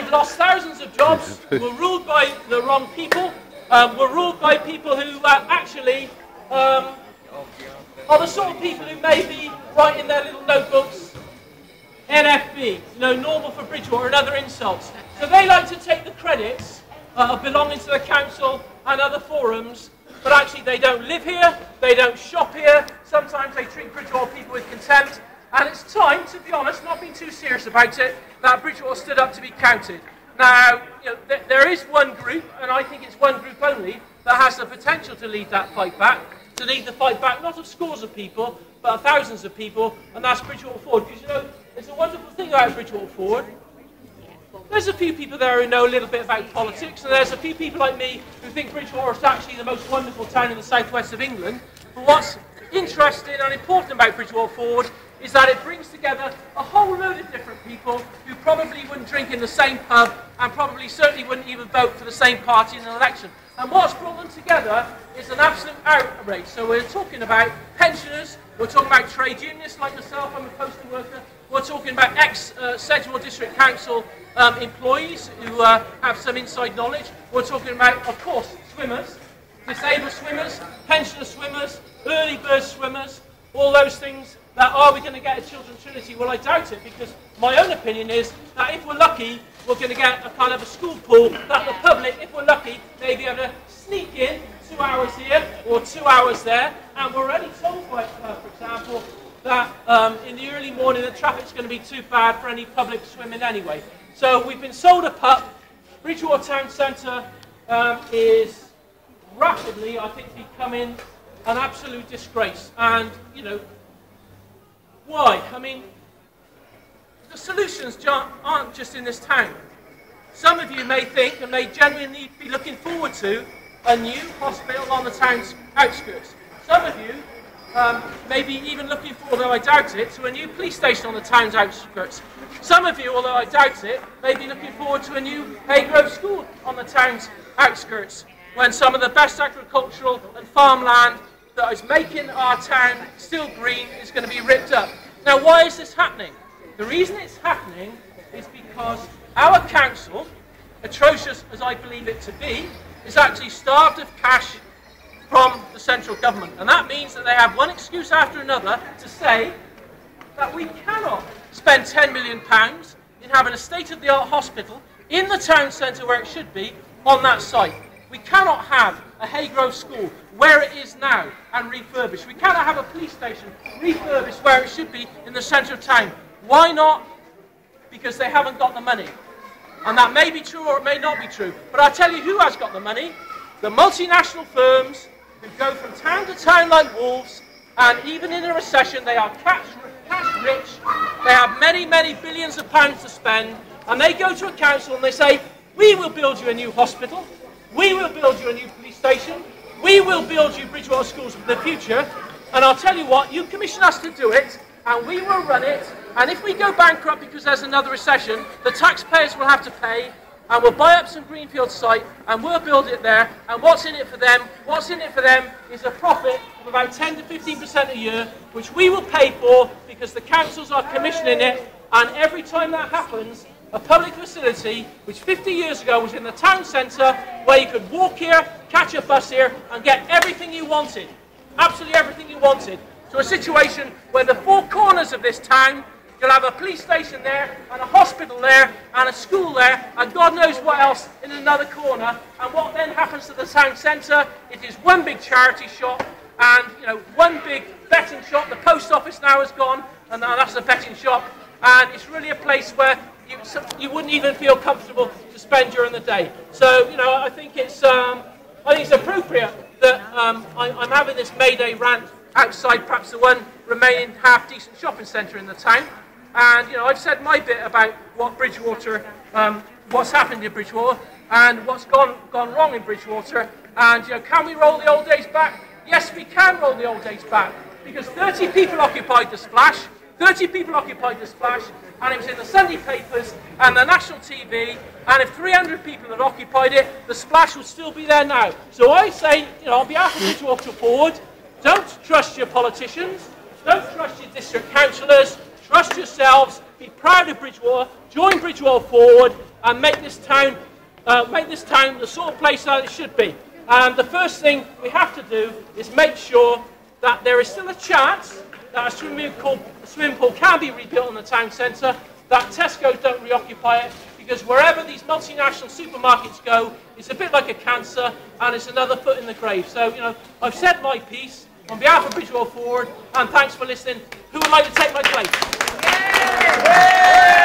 we've lost thousands of jobs. We're ruled by the wrong people. We're ruled by people who actually are the sort of people who may be writing their little notebooks, NFB, normal for Bridgwater, and other insults. So they like to take the credits of belonging to the council and other forums, but actually they don't live here, they don't shop here, sometimes they treat Bridgwater people with contempt, and it's time, to be honest, not being too serious about it, that Bridgwater stood up to be counted. Now, there is one group, and I think it's one group only, that has the potential to lead that fight back, to lead the fight back, not of scores of people, but of thousands of people, and that's Bridgwater Ford. Because, there's a wonderful thing about Bridgwater Ford. There's a few people there who know a little bit about politics, and there's a few people like me who think Bridgwater is actually the most wonderful town in the southwest of England. But what's interesting and important about Bridgwater Ford is that it brings together a whole load of different people who probably wouldn't drink in the same pub and probably certainly wouldn't even vote for the same party in an election. And what's brought them together is an absolute outrage. So we're talking about pensioners, we're talking about trade unionists like myself, I'm a postal worker, we're talking about ex-Sedgemoor District Council employees who have some inside knowledge, we're talking about, of course, swimmers, disabled swimmers, pensioner swimmers, early bird swimmers, all those things. That are we going to get a Children's Trinity? Well, I doubt it, because my own opinion is that if we're lucky, we're going to get a kind of a school pool that the public, if we're lucky, may be able to sneak in 2 hours here or 2 hours there. And we're already told, by, for example, that in the early morning the traffic's going to be too bad for any public swimming anyway. So we've been sold a pup. Bridgwater Town Centre is rapidly, I think, becoming an absolute disgrace. And, why? I mean, the solutions aren't just in this town. Some of you may think and may genuinely be looking forward to a new hospital on the town's outskirts. Some of you may be even looking forward, although I doubt it, to a new police station on the town's outskirts. Some of you, although I doubt it, may be looking forward to a new Haygrove School on the town's outskirts, when some of the best agricultural and farmland that is making our town still green is going to be ripped up. Now, why is this happening? The reason it's happening is because our council, atrocious as I believe it to be, is actually starved of cash from the central government. And that means that they have one excuse after another to say that we cannot spend £10 million in having a state-of-the-art hospital in the town centre where it should be on that site. We cannot have a Haygrove School where it is now and refurbished. We cannot have a police station refurbished where it should be in the centre of town. Why not? Because they haven't got the money. And that may be true or it may not be true. But I'll tell you who has got the money. The multinational firms who go from town to town like wolves, and even in a recession they are cash rich. They have many, many billions of pounds to spend, and they go to a council and they say, we will build you a new hospital. We will build you a new police station. We will build you Bridgwater schools for the future. And I'll tell you what, you commission us to do it, and we will run it. And if we go bankrupt because there's another recession, the taxpayers will have to pay, and we'll buy up some greenfield site, and we'll build it there. And what's in it for them? What's in it for them is a profit of about 10 to 15% a year, which we will pay for because the councils are commissioning it. And every time that happens, a public facility, which 50 years ago was in the town centre, where you could walk here, catch a bus here, and get everything you wanted. Absolutely everything you wanted. To a situation where the four corners of this town, you'll have a police station there, and a hospital there, and a school there, and God knows what else in another corner. And what then happens to the town centre? It is one big charity shop, and one big betting shop. The post office now is gone, and now that's a betting shop. And it's really a place where you wouldn't even feel comfortable to spend during the day. So, I think it's appropriate that I'm having this May Day rant outside perhaps the one remaining half-decent shopping centre in the town. And, I've said my bit about what Bridgwater, what's happened in Bridgwater, and what's gone wrong in Bridgwater. And, can we roll the old days back? Yes, we can roll the old days back. Because 30 people occupied the Splash. 30 people occupied the Splash, and it was in the Sunday papers and the national TV, and if 300 people had occupied it, the Splash would still be there now. So I say, on behalf of Bridgwater Ford, don't trust your politicians, don't trust your district councillors, trust yourselves, be proud of Bridgewater, join Bridgewater Forward, and make this town the sort of place that it should be. And the first thing we have to do is make sure that there is still a chance that a swimming pool can be rebuilt in the town centre, that Tesco don't reoccupy it, because wherever these multinational supermarkets go, it's a bit like a cancer, and it's another foot in the grave. So, you know, I've said my piece on behalf of Bridgewater Forward, and thanks for listening. Who would like to take my place? Yeah.